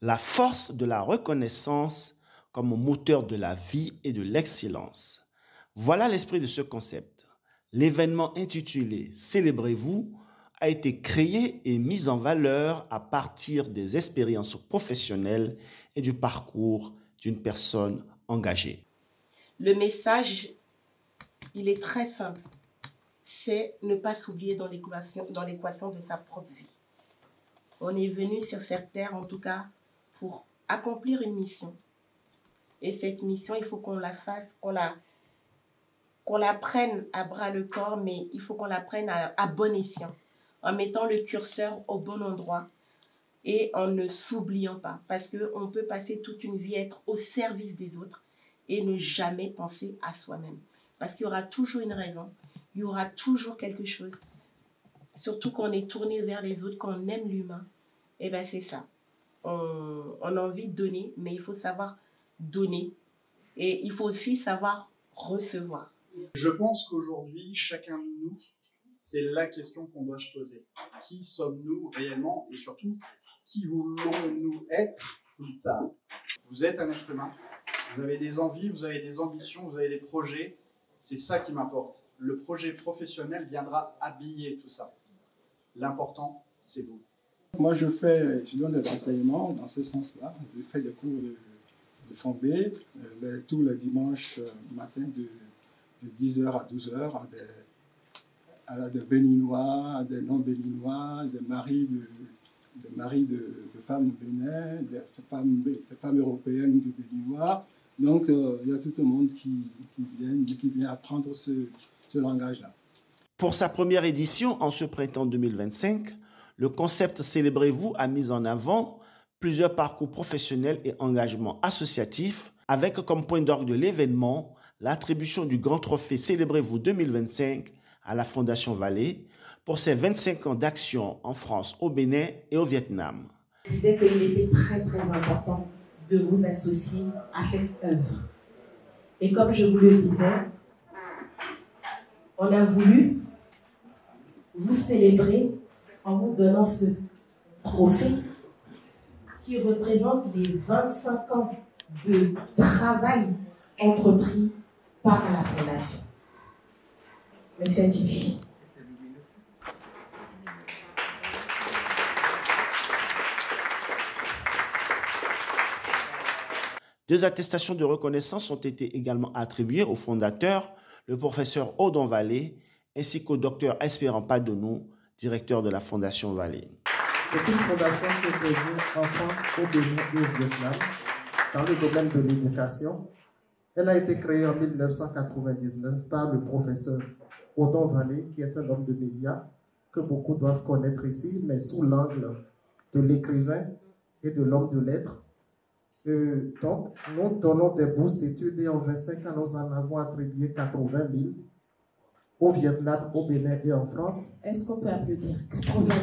La force de la reconnaissance comme moteur de la vie et de l'excellence. Voilà l'esprit de ce concept. L'événement intitulé « Célébrez-vous » a été créé et mis en valeur à partir des expériences professionnelles et du parcours d'une personne engagée. Le message, il est très simple. C'est ne pas s'oublier dans l'équation de sa propre vie. On est venu sur cette terre, en tout cas, pour accomplir une mission. Et cette mission, il faut qu'on la fasse, qu'on la prenne à bras le corps, mais il faut qu'on la prenne à bon escient, en mettant le curseur au bon endroit et en ne s'oubliant pas. Parce qu'on peut passer toute une vie à être au service des autres et ne jamais penser à soi-même. Parce qu'il y aura toujours une raison, il y aura toujours quelque chose. Surtout quand on est tourné vers les autres, quand on aime l'humain, et bien c'est ça. On a envie de donner, mais il faut savoir donner. Et il faut aussi savoir recevoir. Je pense qu'aujourd'hui, chacun de nous, c'est la question qu'on doit se poser. Qui sommes-nous réellement et surtout, qui voulons-nous être plus tard? Vous êtes un être humain, vous avez des envies, vous avez des ambitions, vous avez des projets. C'est ça qui m'importe. Le projet professionnel viendra habiller tout ça. L'important, c'est vous. Moi, je donne des enseignements dans ce sens-là. Je fais des cours de fondé tous les dimanches matin de 10h à 12h à des Béninois, à des non-Béninois, des maris de femmes du Bénin, des femmes européennes du Béninois. Donc, il y a tout le monde qui vient apprendre ce langage-là. Pour sa première édition, en ce printemps 2025, le concept Célébrez-vous a mis en avant plusieurs parcours professionnels et engagements associatifs, avec comme point d'orgue de l'événement l'attribution du grand trophée Célébrez-vous 2025 à la Fondation Vallée pour ses 25 ans d'action en France, au Bénin et au Vietnam. Je disais qu'il était très très important de vous associer à cette œuvre. Et comme je vous le disais, on a voulu vous célébrer en vous donnant ce trophée qui représente les 25 ans de travail entrepris par la Fondation. Monsieur Adjibi. Deux attestations de reconnaissance ont été également attribuées au fondateur, le professeur Odon Vallée, ainsi qu'au docteur Espérant Padonou, directeur de la Fondation Vallée. C'est une fondation qui est créée en France, au Bénin et au Vietnam, dans le domaine de l'éducation. Elle a été créée en 1999 par le professeur Odon Vallée, qui est un homme de médias que beaucoup doivent connaître ici, mais sous l'angle de l'écrivain et de l'homme de lettres. Donc, nous donnons des bourses d'études et en 25 ans, nous en avons attribué 80 000 au Vietnam, au Bénin et en France. Est-ce qu'on peut applaudir 80 000?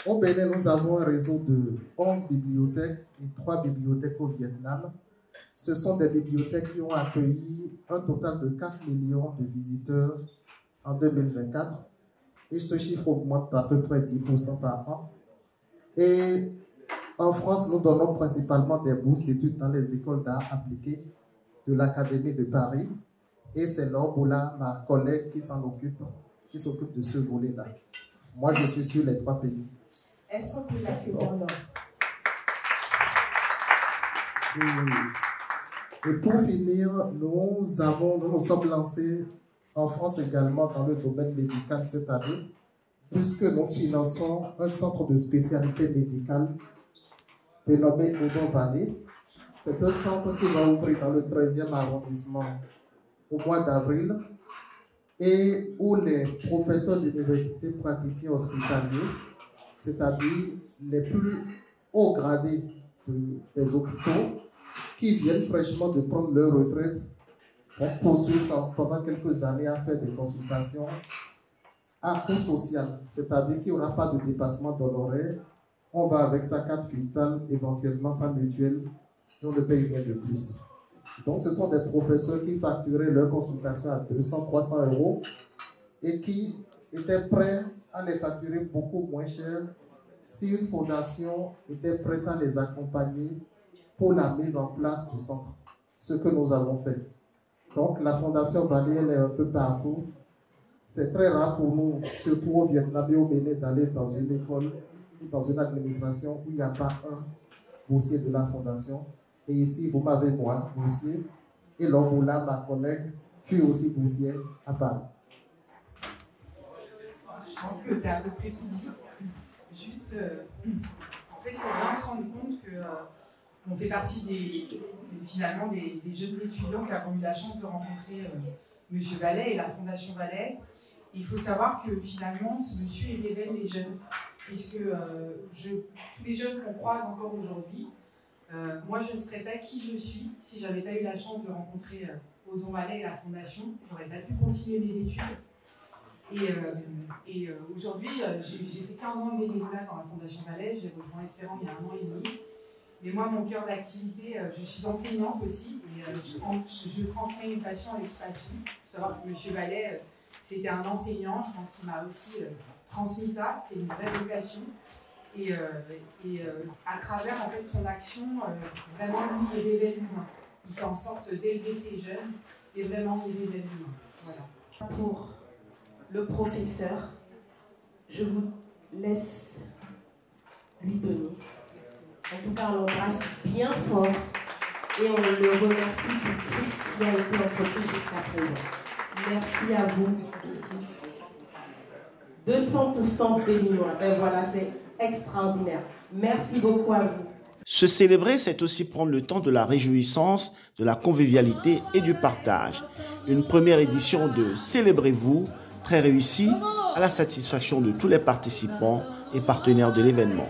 Au Bénin, nous avons un réseau de 11 bibliothèques et 3 bibliothèques au Vietnam. Ce sont des bibliothèques qui ont accueilli un total de 4 millions de visiteurs en 2024. Et ce chiffre augmente d'à peu près 10% par an. Et en France, nous donnons principalement des bourses d'études dans les écoles d'art appliquées de l'Académie de Paris. Et c'est Laure Boula, ma collègue, qui s'occupe de ce volet-là. Moi, je suis sur les 3 pays. Est-ce qu'on peut l'accueillir, Laure? Et pour finir, nous nous sommes lancés en France également dans le domaine médical cette année, puisque nous finançons un centre de spécialité médicale dénommé Odon Vallée. C'est un centre qui va ouvrir dans le 13e arrondissement au mois d'avril et où les professeurs d'université praticiens hospitaliers, c'est-à-dire les plus hauts gradés des hôpitaux, qui viennent fraîchement de prendre leur retraite, vont poursuivre pendant quelques années à faire des consultations à coût social, c'est-à-dire qu'il n'y aura pas de dépassement d'honoraires. On va avec sa carte vitale, éventuellement sa mutuelle, et on ne paye rien de plus. Donc ce sont des professeurs qui facturaient leur consultation à 200, 300 € et qui étaient prêts à les facturer beaucoup moins cher si une fondation était prête à les accompagner pour la mise en place du centre, ce que nous avons fait. Donc la Fondation Vallée, elle est un peu partout. C'est très rare pour nous, surtout au Vietnam et au Bénin, d'aller dans une école ou dans une administration où il n'y a pas un boursier de la Fondation. Et ici, vous m'avez moi, boursier, et Lomoula, ma collègue, fut aussi boursière à Paris. Je pense que tu as à peu près tout dit. Juste, en fait, il faut bien se rendre compte que on fait partie finalement des jeunes étudiants qui avons eu la chance de rencontrer M. Vallet et la Fondation Vallet. Il faut savoir que finalement, ce monsieur révèle les jeunes, puisque tous les jeunes qu'on croise encore aujourd'hui, moi je ne serais pas qui je suis si je n'avais pas eu la chance de rencontrer Odon Vallet et la Fondation. Je n'aurais pas pu continuer mes études. Et aujourd'hui, j'ai fait 15 ans de bénévolat dans la Fondation Vallet, j'ai rejoint Espérant il y a 1 an et demi. Mais moi, mon cœur d'activité, je suis enseignante aussi, et je transmets une passion avec passion. Il faut savoir que M. Vallet, c'était un enseignant, je pense qu'il m'a aussi transmis ça, c'est une vraie vocation. Et à travers en fait, son action, vraiment, lui, il révèle l'humain. Il fait en sorte d'élever ses jeunes, et vraiment, il révèle l'humain. Voilà. Pour le professeur, je vous laisse lui donner. En tout cas, on l'embrasse bien fort et on le remercie pour tout ce qui a été entrepris jusqu'à présent. Merci à vous. 200% béninois. Ben voilà, c'est extraordinaire. Merci beaucoup à vous. Se célébrer, c'est aussi prendre le temps de la réjouissance, de la convivialité et du partage. Une première édition de Célébrez-vous, très réussie, à la satisfaction de tous les participants et partenaires de l'événement.